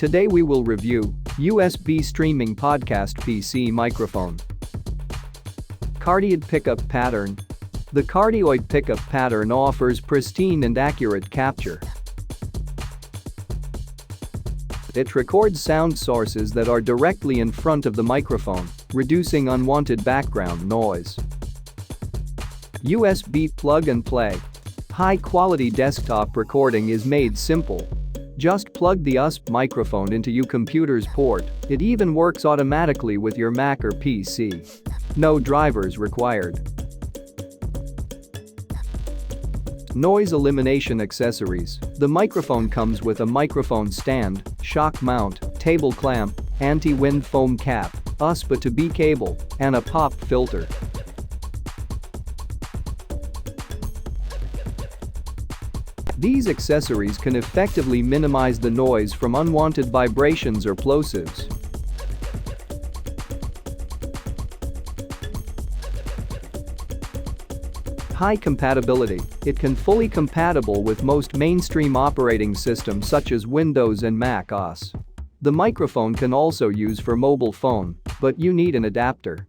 Today we will review USB streaming podcast PC microphone. Cardioid pickup pattern. The cardioid pickup pattern offers pristine and accurate capture. It records sound sources that are directly in front of the microphone, reducing unwanted background noise. USB plug and play. High-quality desktop recording is made simple. Just plug the USB microphone into your computer's port. It even works automatically with your Mac or PC. No drivers required. Noise elimination accessories. The microphone comes with a microphone stand, shock mount, table clamp, anti-wind foam cap, USB to B cable, and a pop filter. These accessories can effectively minimize the noise from unwanted vibrations or plosives. High compatibility. It can fully compatible with most mainstream operating systems such as Windows and Mac OS. The microphone can also use for mobile phone, but you need an adapter.